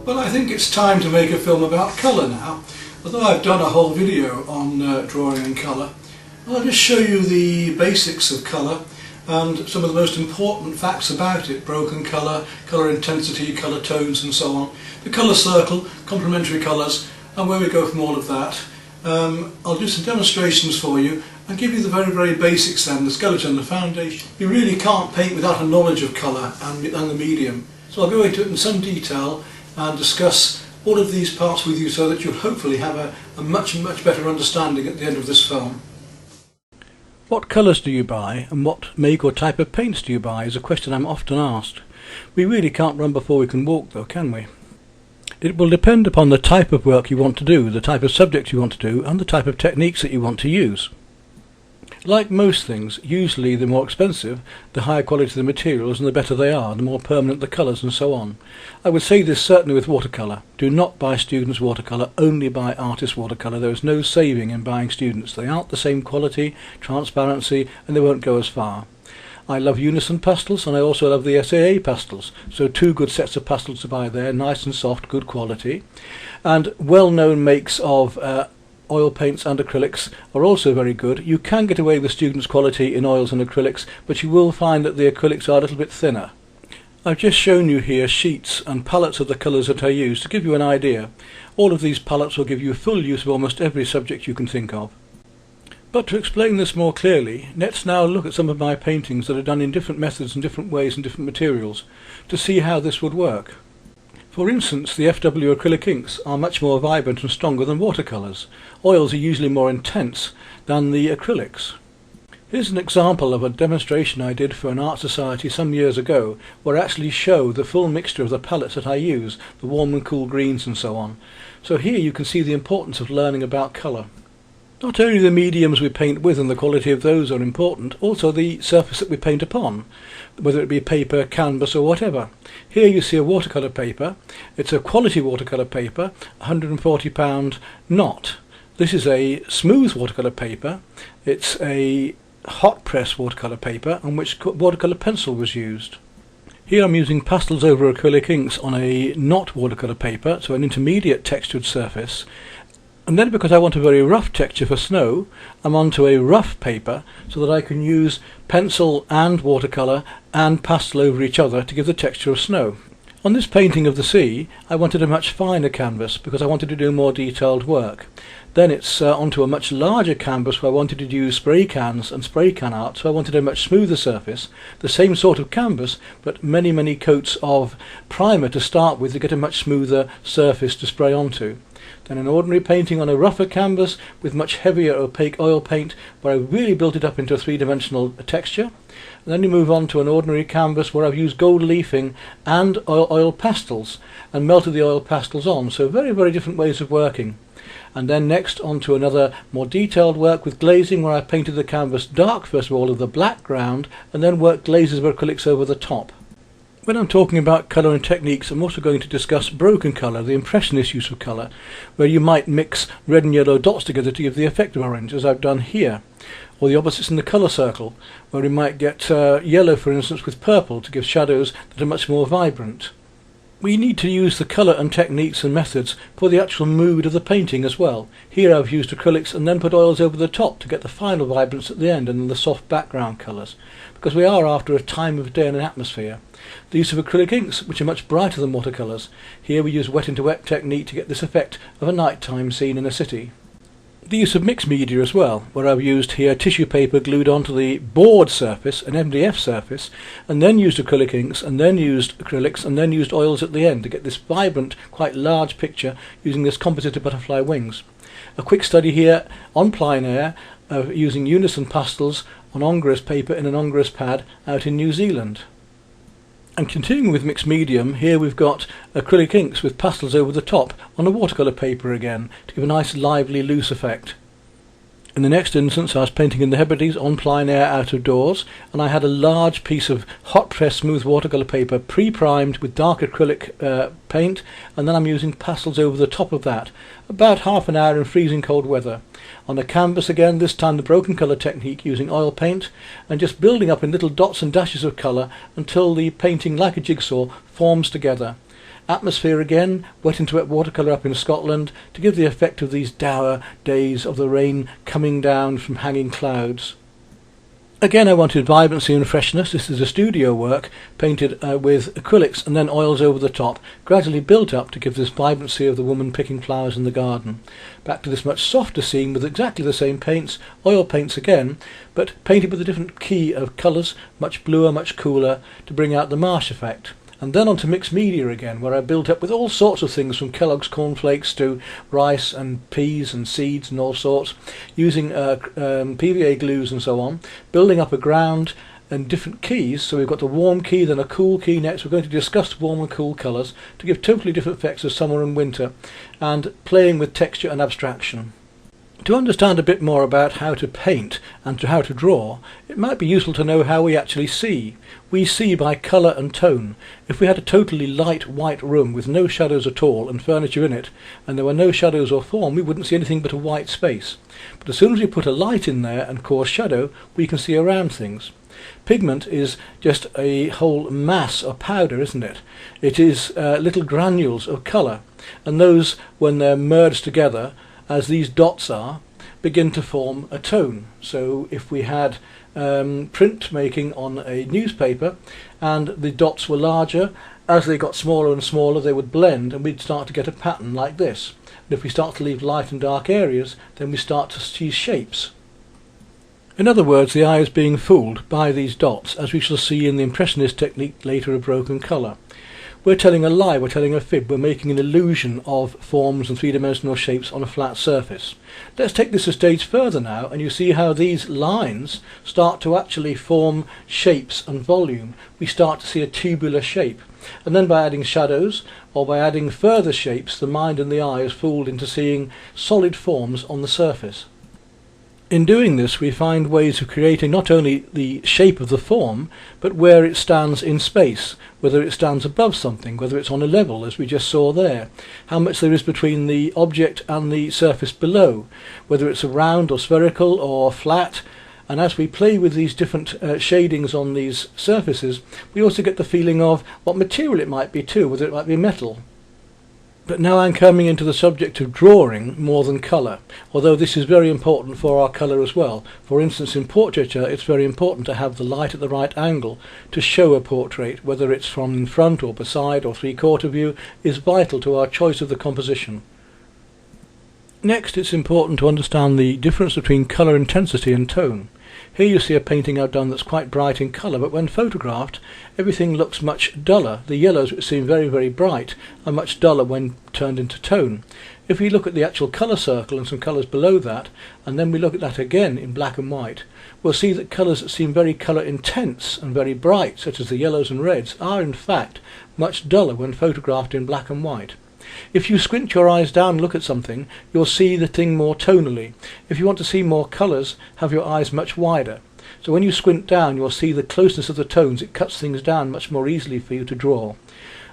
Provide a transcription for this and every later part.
Well, I think it's time to make a film about colour now. Although I've done a whole video on drawing in colour, I'll just show you the basics of colour and some of the most important facts about it: broken colour, colour intensity, colour tones and so on, the colour circle, complementary colours, and where we go from all of that. I'll do some demonstrations for you and give you the very basics then, the skeleton, the foundation. You really can't paint without a knowledge of colour and the medium. So I'll go into it in some detail and discuss all of these parts with you so that you'll hopefully have a much better understanding at the end of this film. What colours do you buy and what make or type of paints do you buy is a question I'm often asked. We really can't run before we can walk though, can we? It will depend upon the type of work you want to do, the type of subject you want to do, and the type of techniques that you want to use. Like most things, usually the more expensive, the higher quality the materials and the better they are, the more permanent the colours and so on. I would say this certainly with watercolour. Do not buy students' watercolour, only buy artist watercolour. There is no saving in buying students. They aren't the same quality, transparency, and they won't go as far. I love Unison pastels and I also love the SAA pastels, so two good sets of pastels to buy there, nice and soft, good quality. And well-known makes of oil paints and acrylics are also very good. You can get away with students' quality in oils and acrylics, but you will find that the acrylics are a little bit thinner. I've just shown you here sheets and palettes of the colours that I use to give you an idea. All of these palettes will give you full use of almost every subject you can think of. But to explain this more clearly, let's now look at some of my paintings that are done in different methods and different ways and different materials to see how this would work. For instance, the FW acrylic inks are much more vibrant and stronger than watercolours. Oils are usually more intense than the acrylics. Here's an example of a demonstration I did for an art society some years ago, where I actually show the full mixture of the palettes that I use, the warm and cool greens and so on. So here you can see the importance of learning about colour. Not only the mediums we paint with and the quality of those are important, also the surface that we paint upon, whether it be paper, canvas or whatever. Here you see a watercolour paper. It's a quality watercolour paper, £140 knot. This is a smooth watercolour paper. It's a hot press watercolour paper on which watercolour pencil was used. Here I'm using pastels over acrylic inks on a not watercolour paper, so an intermediate textured surface. And then because I want a very rough texture for snow, I'm onto a rough paper so that I can use pencil and watercolour and pastel over each other to give the texture of snow. On this painting of the sea, I wanted a much finer canvas because I wanted to do more detailed work. Then it's onto a much larger canvas where I wanted to use spray cans and spray can art, so I wanted a much smoother surface, the same sort of canvas but many coats of primer to start with to get a much smoother surface to spray onto. Then an ordinary painting on a rougher canvas with much heavier opaque oil paint where I really built it up into a three-dimensional texture. And then you move on to an ordinary canvas where I've used gold leafing and oil pastels and melted the oil pastels on, so very different ways of working. And then next on to another more detailed work with glazing where I painted the canvas dark first of all of the black ground and then worked glazes of acrylics over the top. When I'm talking about colour and techniques, I'm also going to discuss broken colour, the impressionist use of colour, where you might mix red and yellow dots together to give the effect of orange, as I've done here. Or the opposites in the colour circle, where we might get yellow, for instance, with purple to give shadows that are much more vibrant. We need to use the colour and techniques and methods for the actual mood of the painting as well. Here I've used acrylics and then put oils over the top to get the final vibrance at the end and the soft background colours, because we are after a time of day and an atmosphere. The use of acrylic inks, which are much brighter than watercolours. Here we use wet into wet technique to get this effect of a nighttime scene in a city. The use of mixed media as well, where I've used here tissue paper glued onto the board surface, an MDF surface, and then used acrylic inks, and then used acrylics, and then used oils at the end to get this vibrant, quite large picture using this composite of butterfly wings. A quick study here on plein air of using unison pastels on ongres paper in an ongres pad out in New Zealand. And continuing with mixed medium, here we've got acrylic inks with pastels over the top on a watercolour paper again to give a nice lively loose effect. In the next instance I was painting in the Hebrides on plein air out of doors, and I had a large piece of hot pressed smooth watercolour paper pre-primed with dark acrylic paint, and then I'm using pastels over the top of that, about half an hour in freezing cold weather. On a canvas again, this time the broken colour technique using oil paint, and just building up in little dots and dashes of colour until the painting, like a jigsaw, forms together. Atmosphere again, wet into wet watercolour up in Scotland to give the effect of these dour days of the rain coming down from hanging clouds. Again I wanted vibrancy and freshness. This is a studio work painted with acrylics and then oils over the top, gradually built up to give this vibrancy of the woman picking flowers in the garden. Back to this much softer scene with exactly the same paints, oil paints again, but painted with a different key of colours, much bluer, much cooler, to bring out the marsh effect. And then on to mixed media again, where I built up with all sorts of things from Kellogg's cornflakes to rice and peas and seeds and all sorts, using PVA glues and so on, building up a ground and different keys. So we've got the warm key, then a cool key next. We're going to discuss warm and cool colours to give totally different effects of summer and winter, and playing with texture and abstraction. To understand a bit more about how to paint and how to draw, it might be useful to know how we actually see. We see by colour and tone. If we had a totally light white room with no shadows at all and furniture in it, and there were no shadows or form, we wouldn't see anything but a white space. But as soon as we put a light in there and cause shadow, we can see around things. Pigment is just a whole mass of powder, isn't it? It is little granules of colour, and those, when they're merged together, as these dots are, begin to form a tone. So if we had print making on a newspaper and the dots were larger, as they got smaller and smaller they would blend and we'd start to get a pattern like this. And if we start to leave light and dark areas, then we start to see shapes. In other words, the eye is being fooled by these dots, as we shall see in the Impressionist technique later of broken colour. We're telling a lie, we're telling a fib, we're making an illusion of forms and three-dimensional shapes on a flat surface. Let's take this a stage further now, and you see how these lines start to actually form shapes and volume. We start to see a tubular shape. And then by adding shadows, or by adding further shapes, the mind and the eye is fooled into seeing solid forms on the surface. In doing this, we find ways of creating not only the shape of the form, but where it stands in space, whether it stands above something, whether it's on a level, as we just saw there, how much there is between the object and the surface below, whether it's a round or spherical or flat. And as we play with these different shadings on these surfaces, we also get the feeling of what material it might be too, whether it might be metal. But now I'm coming into the subject of drawing more than colour, although this is very important for our colour as well. For instance, in portraiture it's very important to have the light at the right angle to show a portrait, whether it's from in front or beside or three-quarter view, is vital to our choice of the composition. Next, it's important to understand the difference between colour intensity and tone. Here you see a painting I've done that's quite bright in colour, but when photographed everything looks much duller. The yellows, which seem very, very bright, are much duller when turned into tone. If we look at the actual colour circle and some colours below that, and then we look at that again in black and white, we'll see that colours that seem very colour intense and very bright, such as the yellows and reds, are in fact much duller when photographed in black and white. If you squint your eyes down and look at something, you'll see the thing more tonally. If you want to see more colours, have your eyes much wider. So when you squint down, you'll see the closeness of the tones. It cuts things down much more easily for you to draw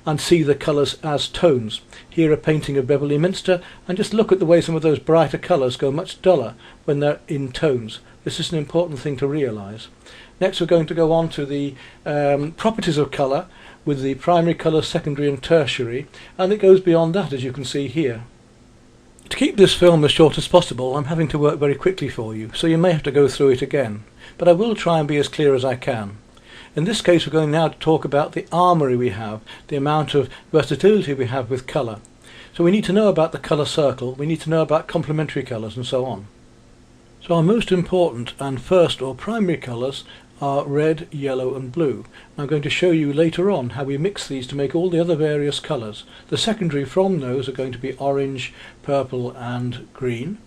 and see the colours as tones. Here a painting of Beverley Minster, and just look at the way some of those brighter colours go much duller when they're in tones. This is an important thing to realise. Next we're going to go on to the properties of colour, with the primary colour, secondary and tertiary, and it goes beyond that, as you can see here. To keep this film as short as possible, I'm having to work very quickly for you, so you may have to go through it again, but I will try and be as clear as I can. In this case we're going now to talk about the armoury we have, the amount of versatility we have with colour. So we need to know about the colour circle, we need to know about complementary colours and so on. So our most important and first or primary colours are red, yellow and blue. I'm going to show you later on how we mix these to make all the other various colours. The secondary from those are going to be orange, purple and green.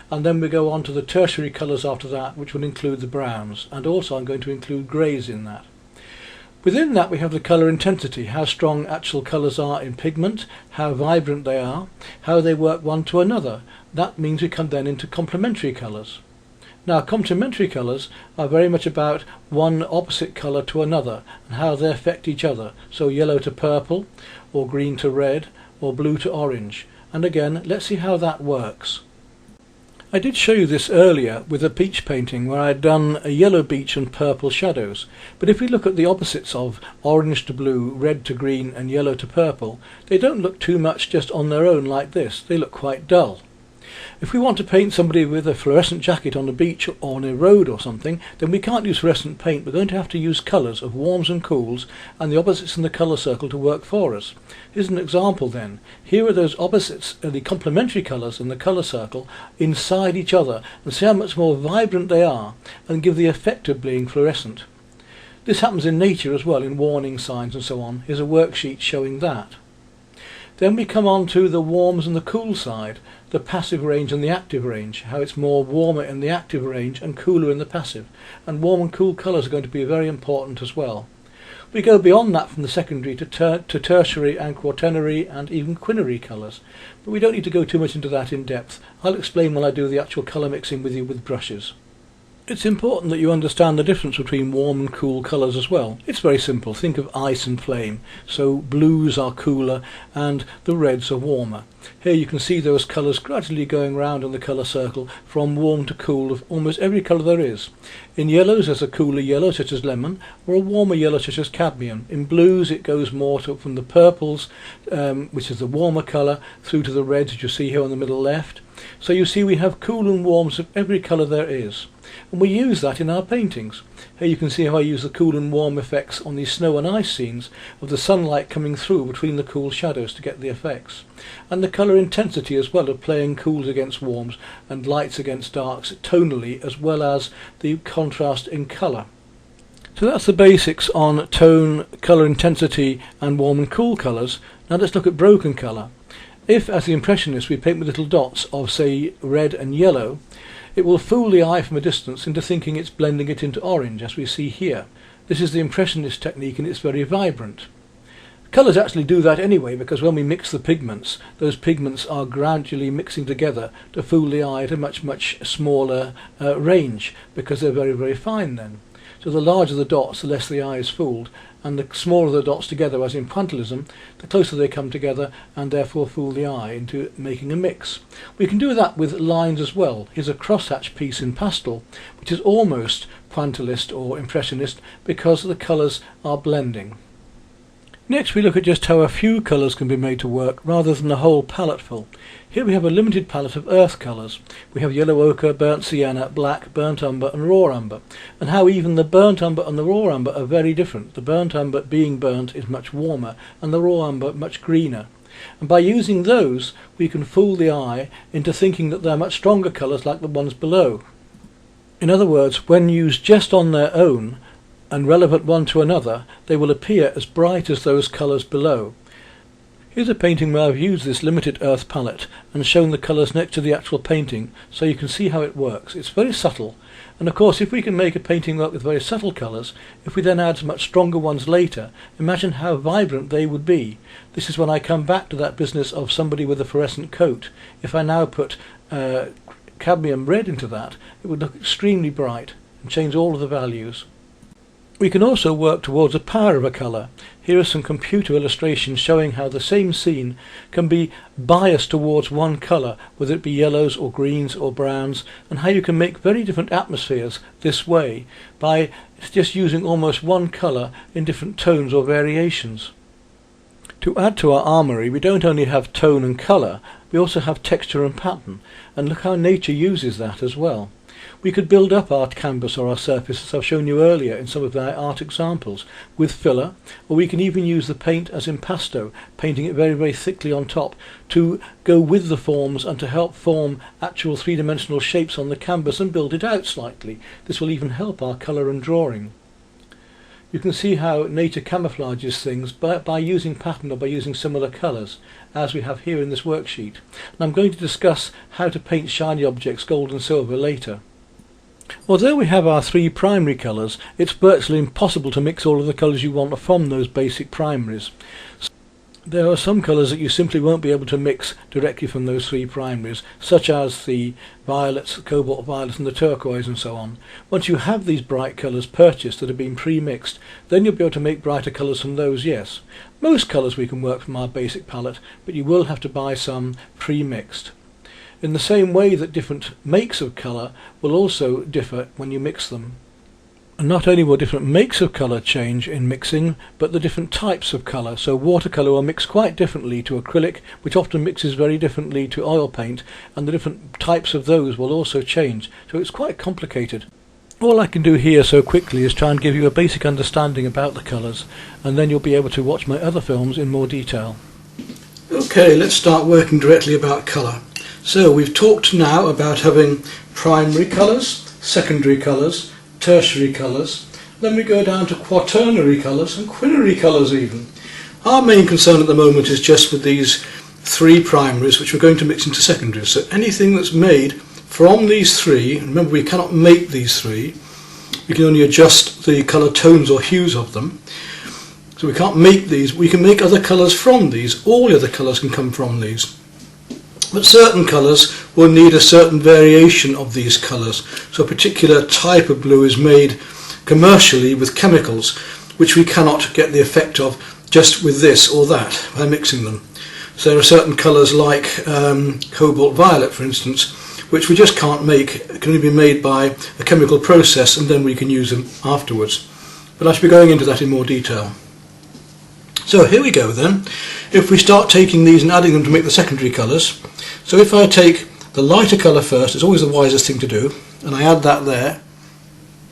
and then we go on to the tertiary colours after that, which will include the browns, and also I'm going to include greys in that. Within that we have the colour intensity, how strong actual colours are in pigment, how vibrant they are, how they work one to another. That means we come then into complementary colours. Now, complementary colours are very much about one opposite colour to another and how they affect each other. So yellow to purple, or green to red, or blue to orange. And again, let's see how that works. I did show you this earlier with a beach painting where I had done a yellow beach and purple shadows. But if we look at the opposites of orange to blue, red to green and yellow to purple, they don't look too much just on their own like this. They look quite dull. If we want to paint somebody with a fluorescent jacket on the beach or on a road or something, then we can't use fluorescent paint. We're going to have to use colours of warms and cools and the opposites in the colour circle to work for us. Here's an example then. Here are those opposites, the complementary colours in the colour circle inside each other, and see how much more vibrant they are and give the effect of being fluorescent. This happens in nature as well, in warning signs and so on. Here's a worksheet showing that. Then we come on to the warms and the cool side, the passive range and the active range, how it's more warmer in the active range and cooler in the passive. And warm and cool colours are going to be very important as well. We go beyond that from the secondary to tertiary and quaternary and even quinary colours. But we don't need to go too much into that in depth. I'll explain when I do the actual colour mixing with you with brushes. It's important that you understand the difference between warm and cool colours as well. It's very simple. Think of ice and flame. So blues are cooler and the reds are warmer. Here you can see those colours gradually going round in the colour circle from warm to cool of almost every colour there is. In yellows there's a cooler yellow such as lemon, or a warmer yellow such as cadmium. In blues it goes more from the purples, which is the warmer colour, through to the reds that you see here on the middle left. So you see we have cool and warms of every colour there is. And we use that in our paintings. Here you can see how I use the cool and warm effects on these snow and ice scenes of the sunlight coming through between the cool shadows to get the effects. And the colour intensity as well of playing cools against warms and lights against darks tonally, as well as the contrast in colour. So that's the basics on tone, colour intensity and warm and cool colours. Now let's look at broken colour. If, as the Impressionists, we paint with little dots of, say, red and yellow, it will fool the eye from a distance into thinking it's blending it into orange, as we see here. This is the Impressionist technique and it's very vibrant. Colours actually do that anyway, because when we mix the pigments, those pigments are gradually mixing together to fool the eye at a much, much smaller range, because they're very, very fine then. So the larger the dots, the less the eye is fooled, and the smaller the dots together, as in pointillism, the closer they come together and therefore fool the eye into making a mix. We can do that with lines as well. Here's a crosshatch piece in pastel, which is almost pointillist or impressionist because the colours are blending. Next we look at just how a few colours can be made to work rather than a whole palette full. Here we have a limited palette of earth colours. We have yellow ochre, burnt sienna, black, burnt umber and raw umber. And how even the burnt umber and the raw umber are very different. The burnt umber, being burnt, is much warmer and the raw umber much greener. And by using those we can fool the eye into thinking that they're much stronger colours like the ones below. In other words, when used just on their own and relevant one to another, they will appear as bright as those colours below. Here's a painting where I've used this limited earth palette and shown the colours next to the actual painting so you can see how it works. It's very subtle, and of course if we can make a painting work with very subtle colours, if we then add much stronger ones later, imagine how vibrant they would be. This is when I come back to that business of somebody with a fluorescent coat. If I now put cadmium red into that, it would look extremely bright and change all of the values. We can also work towards the power of a colour. Here are some computer illustrations showing how the same scene can be biased towards one colour, whether it be yellows or greens or browns, and how you can make very different atmospheres this way by just using almost one colour in different tones or variations. To add to our armoury, we don't only have tone and colour, we also have texture and pattern, and look how nature uses that as well. We could build up our canvas or our surface, as I've shown you earlier in some of our art examples, with filler, or we can even use the paint as impasto, painting it very, very thickly on top to go with the forms and to help form actual three-dimensional shapes on the canvas and build it out slightly. This will even help our colour and drawing. You can see how nature camouflages things by using pattern or by using similar colours, as we have here in this worksheet. And I'm going to discuss how to paint shiny objects gold and silver later. Although we have our three primary colours, it's virtually impossible to mix all of the colours you want from those basic primaries. There are some colours that you simply won't be able to mix directly from those three primaries, such as the violets, the cobalt violets and the turquoise and so on. Once you have these bright colours purchased that have been pre-mixed, then you'll be able to make brighter colours from those, yes. Most colours we can work from our basic palette, but you will have to buy some pre-mixed. In the same way that different makes of colour will also differ when you mix them. And not only will different makes of colour change in mixing, but the different types of colour. So watercolour will mix quite differently to acrylic, which often mixes very differently to oil paint, and the different types of those will also change. So it's quite complicated. All I can do here so quickly is try and give you a basic understanding about the colours, and then you'll be able to watch my other films in more detail. Okay, let's start working directly about colour. So we've talked now about having primary colours, secondary colours, tertiary colours, then we go down to quaternary colours and quinary colours even. Our main concern at the moment is just with these three primaries which we're going to mix into secondaries. So anything that's made from these three, remember we cannot make these three, we can only adjust the colour tones or hues of them. So we can't make these, we can make other colours from these, all the other colours can come from these. But certain colours will need a certain variation of these colours. So a particular type of blue is made commercially with chemicals, which we cannot get the effect of just with this or that by mixing them. So there are certain colours like cobalt violet, for instance, which we just can't make. It can only be made by a chemical process, and then we can use them afterwards. But I shall be going into that in more detail. So here we go then. If we start taking these and adding them to make the secondary colours, so if I take the lighter colour first, it's always the wisest thing to do, and I add that there,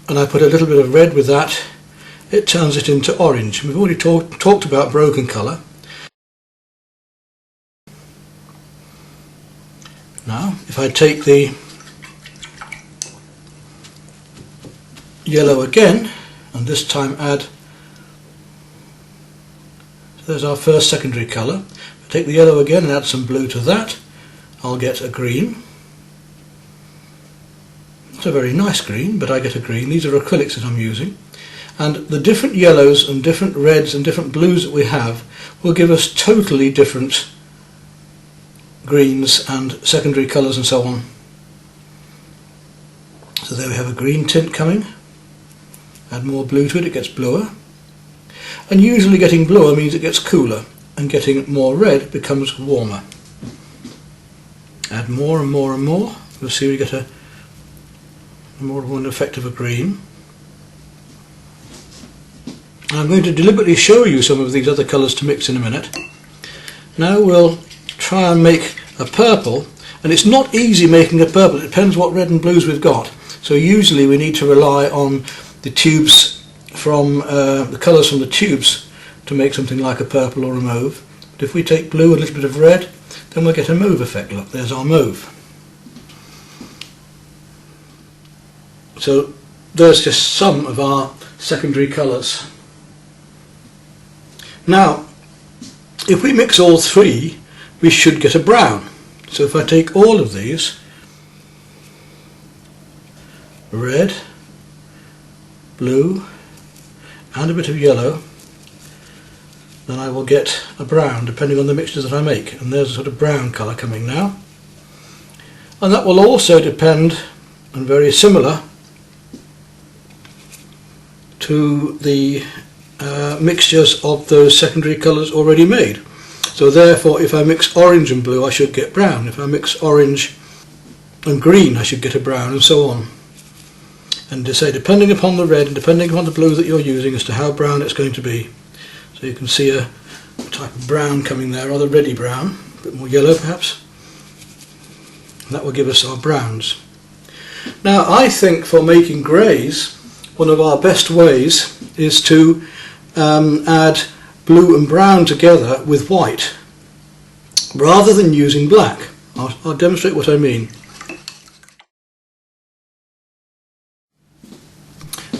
and I put a little bit of red with that, it turns it into orange. We've already talked about broken colour. Now, if I take the yellow again, and this time add, so there's our first secondary colour. If I take the yellow again and add some blue to that, I'll get a green. It's a very nice green, but I get a green. These are acrylics that I'm using. And the different yellows and different reds and different blues that we have will give us totally different greens and secondary colours and so on. So there we have a green tint coming. Add more blue to it, it gets bluer. And usually getting bluer means it gets cooler, and getting more red becomes warmer. Add more and more and more. You'll see we get a more of an effect of a green. I'm going to deliberately show you some of these other colours to mix in a minute. Now we'll try and make a purple, and it's not easy making a purple, it depends what red and blues we've got. So usually we need to rely on the tubes from the colours from the tubes to make something like a purple or a mauve. But if we take blue and a little bit of red, then we'll get a mauve effect. Look, there's our mauve. So there's just some of our secondary colours. Now, if we mix all three, we should get a brown. So if I take all of these, red, blue, and a bit of yellow, then I will get a brown depending on the mixtures that I make. And there's a sort of brown colour coming now. And that will also depend, and very similar to the mixtures of those secondary colours already made. So therefore if I mix orange and blue I should get brown. If I mix orange and green I should get a brown, and so on. And to say depending upon the red and depending upon the blue that you're using as to how brown it's going to be. So you can see a type of brown coming there, rather reddy brown, a bit more yellow perhaps. And that will give us our browns. Now I think for making greys, one of our best ways is to add blue and brown together with white, rather than using black. I'll demonstrate what I mean.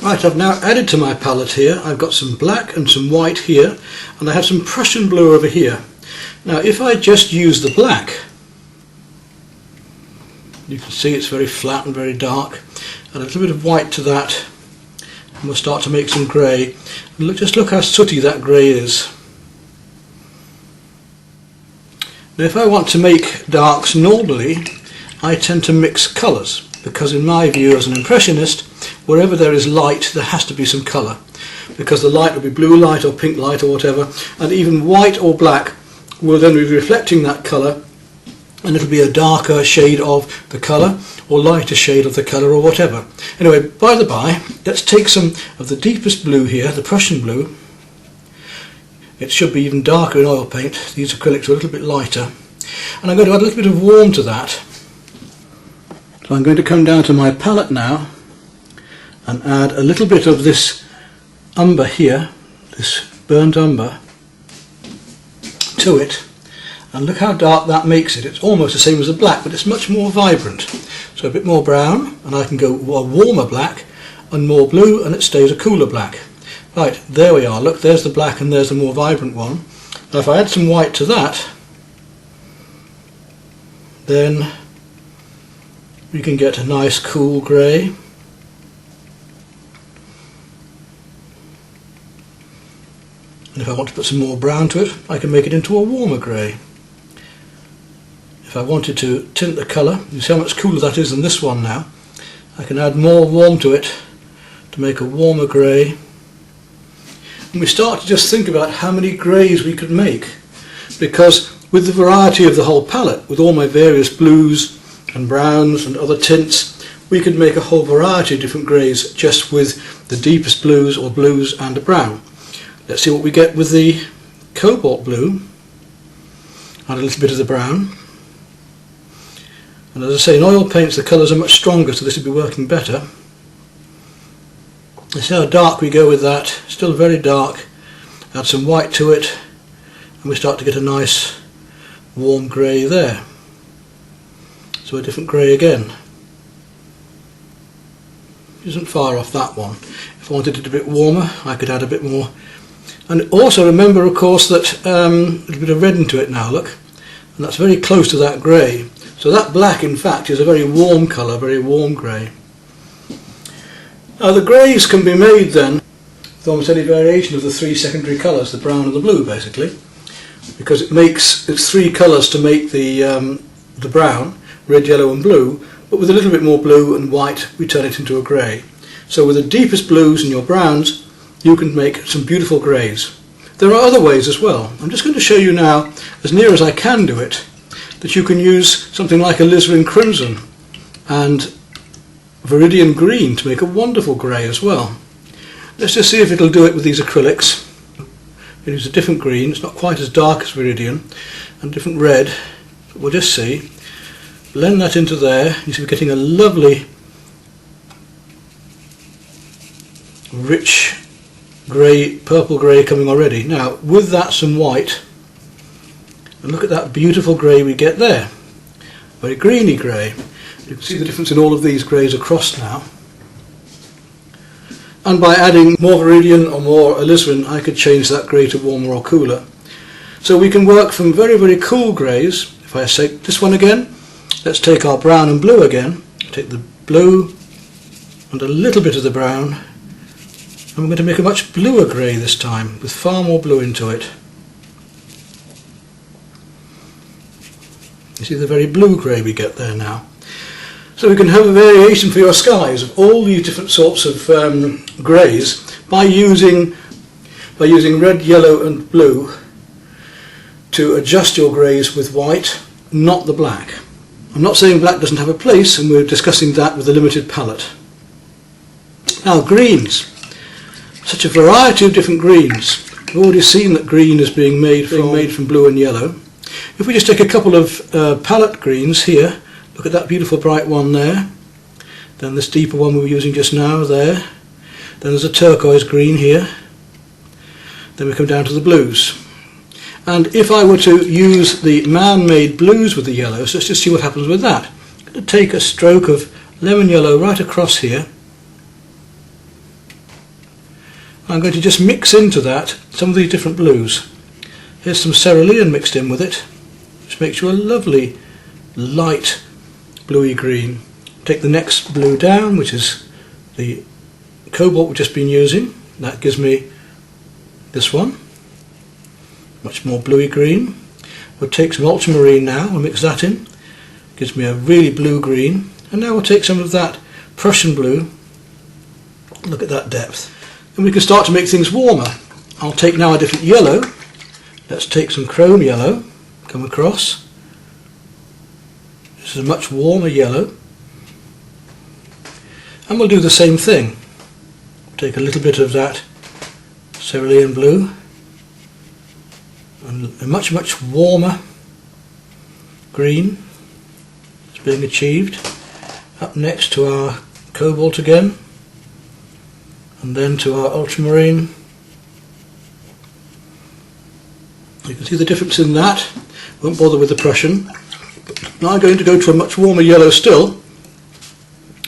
Right, I've now added to my palette here. I've got some black and some white here, and I have some Prussian blue over here. Now if I just use the black, you can see it's very flat and very dark, and a little bit of white to that, and we'll start to make some grey. Just look how sooty that grey is. Now if I want to make darks, normally I tend to mix colours, because in my view as an impressionist, wherever there is light there has to be some colour, because the light will be blue light or pink light or whatever, and even white or black will then be reflecting that colour, and it'll be a darker shade of the colour or lighter shade of the colour or whatever. Anyway, by the by, let's take some of the deepest blue here, the Prussian blue. It should be even darker in oil paint. These acrylics are a little bit lighter, and I'm going to add a little bit of warm to that. So I'm going to come down to my palette now and add a little bit of this umber here, this burnt umber, to it, and look how dark that makes it. It's almost the same as the black, but it's much more vibrant. So a bit more brown, and I can go a warmer black, and more blue, and it stays a cooler black. Right, there we are. Look, there's the black and there's the more vibrant one. Now if I add some white to that, then we can get a nice cool grey. And if I want to put some more brown to it, I can make it into a warmer grey. If I wanted to tint the colour, you see how much cooler that is than this one now. I can add more warm to it to make a warmer grey. And we start to just think about how many greys we could make, because with the variety of the whole palette, with all my various blues and browns and other tints, we could make a whole variety of different greys just with the deepest blues or blues and a brown. Let's see what we get with the cobalt blue. Add a little bit of the brown. And as I say, in oil paints the colours are much stronger, so this will be working better. Let's see how dark we go with that. Still very dark. Add some white to it, and we start to get a nice warm grey there. So a different grey again. Isn't far off that one. If I wanted it a bit warmer, I could add a bit more. And also remember, of course, that a little bit of red into it now, look. And that's very close to that grey. So that black, in fact, is a very warm colour, very warm grey. Now the greys can be made then with almost any variation of the three secondary colours, the brown and the blue basically, because it's three colours to make the brown, red, yellow and blue, but with a little bit more blue and white we turn it into a grey. So with the deepest blues and your browns you can make some beautiful greys. There are other ways as well. I'm just going to show you now, as near as I can do it, that you can use something like alizarin crimson and viridian green to make a wonderful grey as well. Let's just see if it'll do it with these acrylics. It is a different green, it's not quite as dark as viridian, and different red, but we'll just see. Blend that into there, you see we're getting a lovely rich grey, purple grey coming already. Now with that some white, and look at that beautiful grey we get there. Very greeny grey. You can see the difference in all of these greys across now. And by adding more viridian or more alizarin I could change that grey to warmer or cooler. So we can work from very, very cool greys. If I say this one again, let's take our brown and blue again. Take the blue and a little bit of the brown, and we're going to make a much bluer grey this time, with far more blue into it. You see the very blue grey we get there now. So we can have a variation for your skies of all these different sorts of greys by using red, yellow and blue to adjust your greys with white, not the black. I'm not saying black doesn't have a place, and we're discussing that with a limited palette. Now greens. Such a variety of different greens. We've already seen that green is being made from blue and yellow. If we just take a couple of palette greens here, look at that beautiful bright one there, then this deeper one we were using just now there, then there's a turquoise green here, then we come down to the blues. And if I were to use the man-made blues with the yellows, let's just see what happens with that. I'm going to take a stroke of lemon yellow right across here, I'm going to just mix into that some of these different blues. Here's some cerulean mixed in with it, which makes you a lovely light bluey green. Take the next blue down, which is the cobalt we've just been using. That gives me this one, much more bluey green. We'll take some ultramarine now and mix that in. Gives me a really blue green. And now we'll take some of that Prussian blue. Look at that depth. And we can start to make things warmer. I'll take now a different yellow. Let's take some chrome yellow, come across. This is a much warmer yellow. And we'll do the same thing. Take a little bit of that cerulean blue and a much warmer green is being achieved. Up next to our cobalt again, and then to our ultramarine. You can see the difference in that. Won't bother with the Prussian. Now I'm going to go to a much warmer yellow still,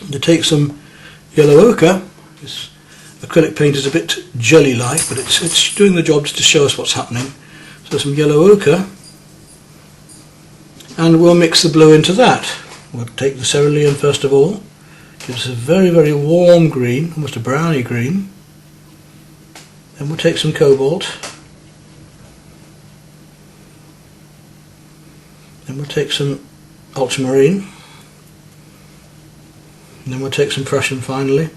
and to take some yellow ochre. This acrylic paint is a bit jelly-like, but it's doing the job to show us what's happening. So some yellow ochre, and we'll mix the blue into that. We'll take the cerulean first of all. Gives us a very warm green, almost a browny green. Then we'll take some cobalt. Then we'll take some ultramarine. And then we'll take some Prussian finally.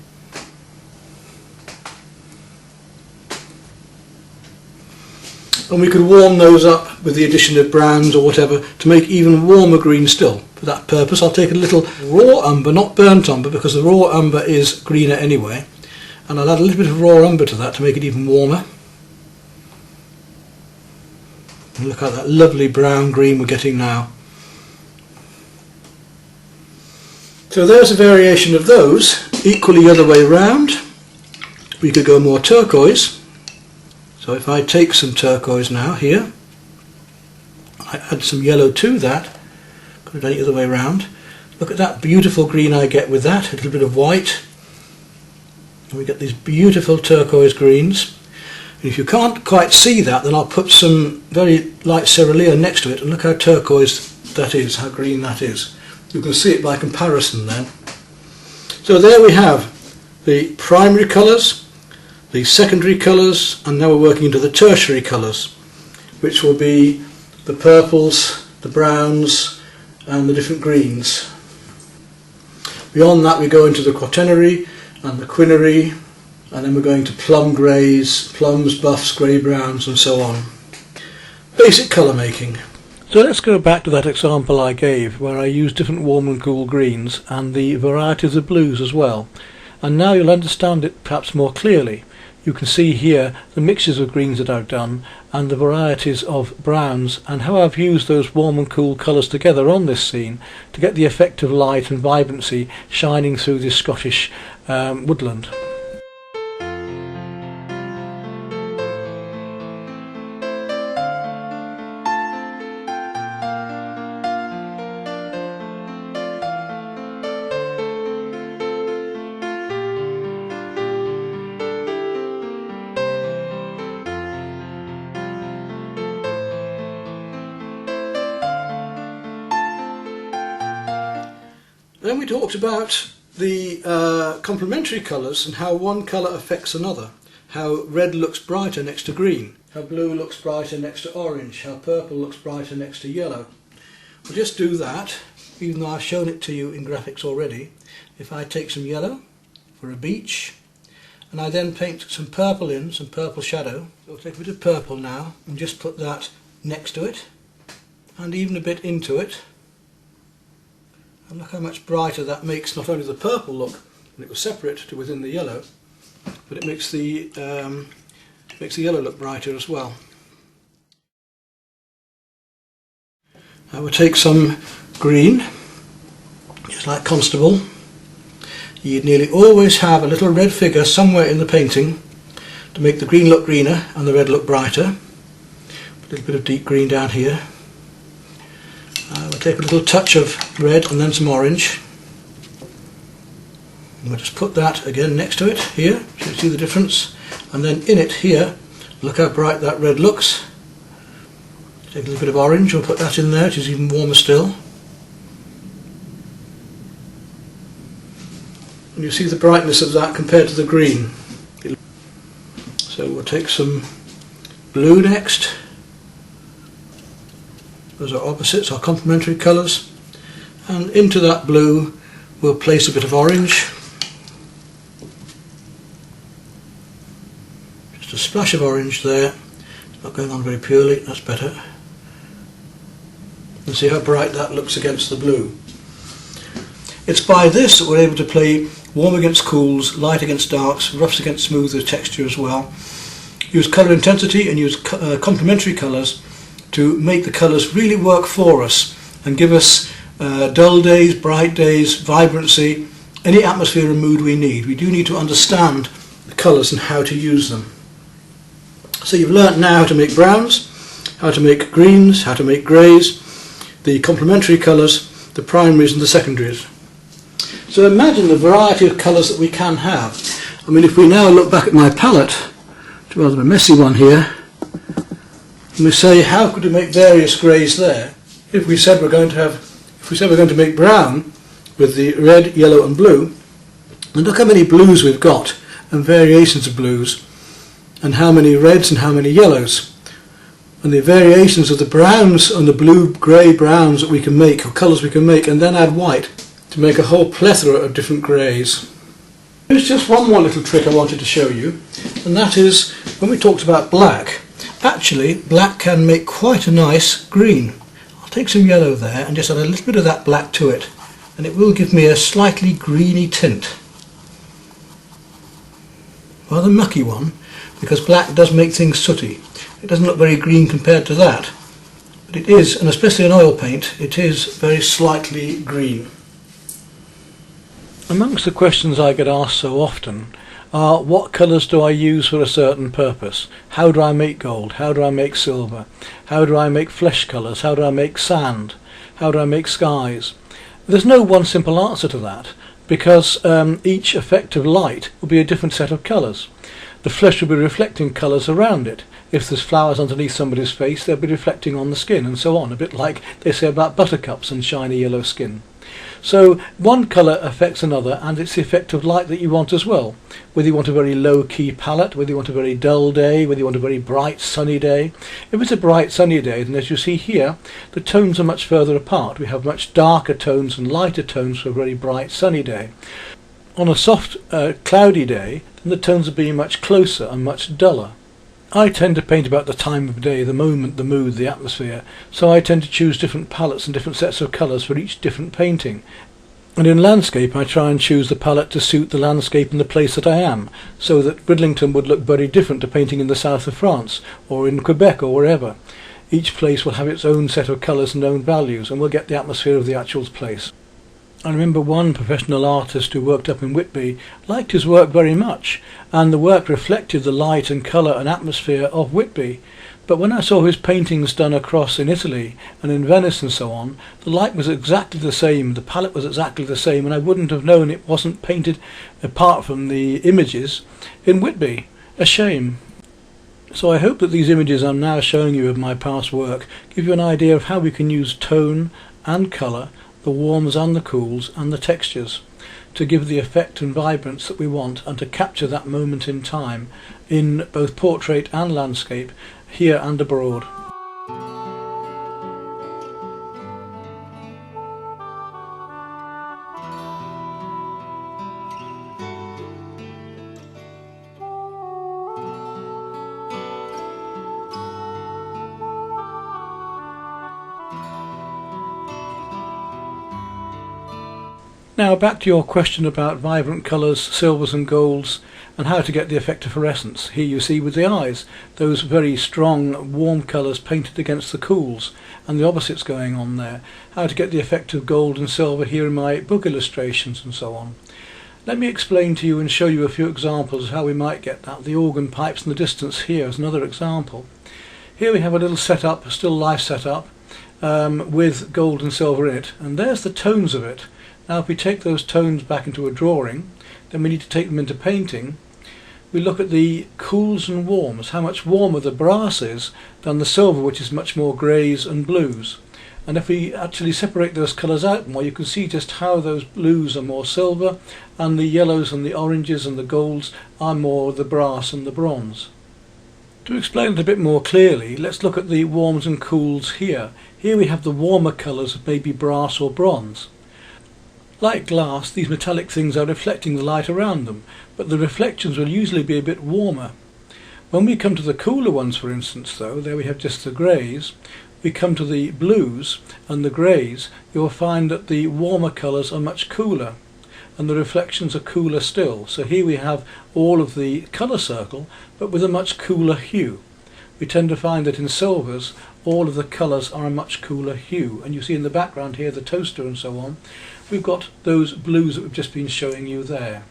And we could warm those up with the addition of browns or whatever to make even warmer green still. For that purpose I'll take a little raw umber, not burnt umber, because the raw umber is greener anyway, and I'll add a little bit of raw umber to that to make it even warmer. And look at that lovely brown green we're getting now. So there's a variation of those, equally the other way round. We could go more turquoise. So if I take some turquoise now here, I add some yellow to that, could have done it the other way around. Look at that beautiful green I get with that, a little bit of white. And we get these beautiful turquoise greens. And if you can't quite see that, then I'll put some very light cerulean next to it, and look how turquoise that is, how green that is. You can see it by comparison then. So there we have the primary colours, the secondary colours, and now we're working into the tertiary colours, which will be the purples, the browns, and the different greens. Beyond that we go into the quaternary and the quinary, and then we're going to plum greys, plums, buffs, grey browns, and so on. Basic colour making. So let's go back to that example I gave where I used different warm and cool greens and the varieties of blues as well. And now you'll understand it perhaps more clearly. You can see here the mixtures of greens that I've done and the varieties of browns, and how I've used those warm and cool colours together on this scene to get the effect of light and vibrancy shining through this Scottish woodland. Then we talked about the complementary colours and how one colour affects another. How red looks brighter next to green, how blue looks brighter next to orange, how purple looks brighter next to yellow. We'll just do that, even though I've shown it to you in graphics already. If I take some yellow for a beach, and I then paint some purple in, some purple shadow. So I'll take a bit of purple now and just put that next to it, and even a bit into it. And look how much brighter that makes not only the purple look, and it was separate to within the yellow, but it makes the yellow look brighter as well. I will take some green, just like Constable. You'd nearly always have a little red figure somewhere in the painting to make the green look greener and the red look brighter. A little bit of deep green down here. We'll take a little touch of red and then some orange. And we'll just put that again next to it here, so you see the difference. and then in it here, look how bright that red looks. Take a little bit of orange, we'll put that in there, which is even warmer still. And you see the brightness of that compared to the green. So we'll take some blue next. Those are opposites, our complementary colours. And into that blue we'll place a bit of orange. Just a splash of orange there. It's not going on very purely, that's better. And see how bright that looks against the blue. It's by this that we're able to play warm against cools, light against darks, roughs against smooth with texture as well. Use colour intensity and use complementary colours to make the colours really work for us and give us dull days, bright days, vibrancy, any atmosphere and mood we need. We do need to understand the colours and how to use them. So you've learnt now how to make browns, how to make greens, how to make greys, the complementary colours, the primaries and the secondaries. So imagine the variety of colours that we can have. I mean, if we now look back at my palette, it's rather a messy one here, and we say how could we make various greys there? If we said we're going to make brown with the red, yellow and blue, and look how many blues we've got and variations of blues, and how many reds and how many yellows, and the variations of the browns and the blue, grey, browns that we can make, or colours we can make, and then add white to make a whole plethora of different greys. There's just one more little trick I wanted to show you, and that is when we talked about black. Actually, black can make quite a nice green. I'll take some yellow there and just add a little bit of that black to it, and it will give me a slightly greeny tint. Rather mucky one, because black does make things sooty. It doesn't look very green compared to that, but it is, and especially in oil paint, it is very slightly green. Amongst the questions I get asked so often are, what colours do I use for a certain purpose? How do I make gold? How do I make silver? How do I make flesh colours? How do I make sand? How do I make skies? There's no one simple answer to that, because each effect of light will be a different set of colours. The flesh will be reflecting colours around it. If there's flowers underneath somebody's face, they'll be reflecting on the skin, and so on, a bit like they say about buttercups and shiny yellow skin. So one colour affects another, and it's the effect of light that you want as well. Whether you want a very low-key palette, whether you want a very dull day, whether you want a very bright sunny day. If it's a bright sunny day, then as you see here, the tones are much further apart. We have much darker tones and lighter tones for a very bright sunny day. On a soft cloudy day, then the tones are being much closer and much duller. I tend to paint about the time of day, the moment, the mood, the atmosphere, so I tend to choose different palettes and different sets of colours for each different painting. And in landscape I try and choose the palette to suit the landscape and the place that I am, so that Bridlington would look very different to painting in the south of France, or in Quebec, or wherever. Each place will have its own set of colours and own values, and we'll get the atmosphere of the actual place. I remember one professional artist who worked up in Whitby liked his work very much, and the work reflected the light and colour and atmosphere of Whitby. But when I saw his paintings done across in Italy and in Venice and so on, the light was exactly the same, the palette was exactly the same, and I wouldn't have known it wasn't painted, apart from the images, in Whitby. A shame. So I hope that these images I'm now showing you of my past work give you an idea of how we can use tone and colour, the warms and the cools and the textures, to give the effect and vibrance that we want, and to capture that moment in time in both portrait and landscape, here and abroad. Now back to your question about vibrant colours, silvers and golds, and how to get the effect of fluorescence. Here you see with the eyes, those very strong warm colours painted against the cools, and the opposites going on there. How to get the effect of gold and silver here in my book illustrations and so on. Let me explain to you and show you a few examples of how we might get that. The organ pipes in the distance here is another example. Here we have a little setup, a still life setup, with gold and silver in it, and there's the tones of it. Now if we take those tones back into a drawing, then we need to take them into painting. we look at the cools and warms, how much warmer the brass is than the silver, which is much more greys and blues. And if we actually separate those colours out more, you can see just how those blues are more silver and the yellows and the oranges and the golds are more the brass and the bronze. To explain it a bit more clearly, let's look at the warms and cools here. Here we have the warmer colours of maybe brass or bronze. Like glass, these metallic things are reflecting the light around them, but the reflections will usually be a bit warmer. When we come to the cooler ones, for instance, though, there we have just the greys, we come to the blues and the greys, you'll find that the warmer colours are much cooler and the reflections are cooler still. So here we have all of the colour circle, but with a much cooler hue. We tend to find that in silvers all of the colours are a much cooler hue, and you see in the background here the toaster and so on, we've got those blues that we've just been showing you there.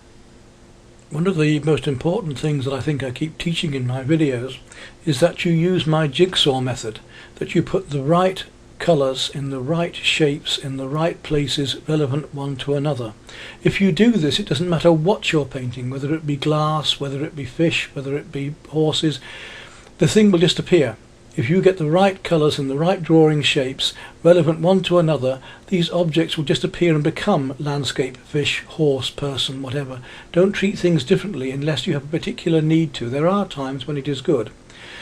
One of the most important things that I think I keep teaching in my videos is that you use my jigsaw method, that you put the right colours in the right shapes in the right places relevant one to another. If you do this, it doesn't matter what you're painting, whether it be glass, whether it be fish, whether it be horses, the thing will just appear. If you get the right colours in the right drawing shapes relevant one to another, these objects will just appear and become landscape, fish, horse, person, whatever. Don't treat things differently unless you have a particular need to. There are times when it is good.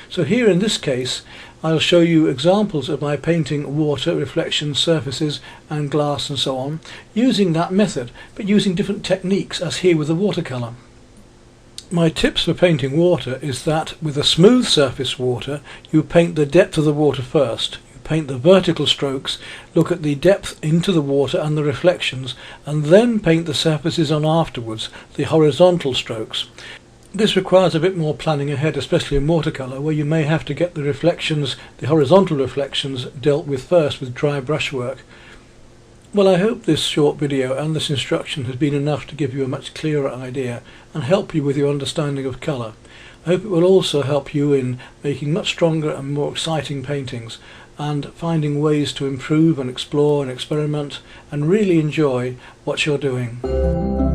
So here in this case I'll show you examples of my painting water, reflection, surfaces and glass and so on, using that method, but using different techniques as here with the watercolour. My tips for painting water is that with a smooth surface water you paint the depth of the water first. You paint the vertical strokes, look at the depth into the water and the reflections, and then paint the surfaces on afterwards, the horizontal strokes. This requires a bit more planning ahead, especially in watercolour, where you may have to get the reflections, the horizontal reflections, dealt with first with dry brushwork. Well, I hope this short video and this instruction has been enough to give you a much clearer idea and help you with your understanding of colour. I hope it will also help you in making much stronger and more exciting paintings and finding ways to improve and explore and experiment and really enjoy what you're doing.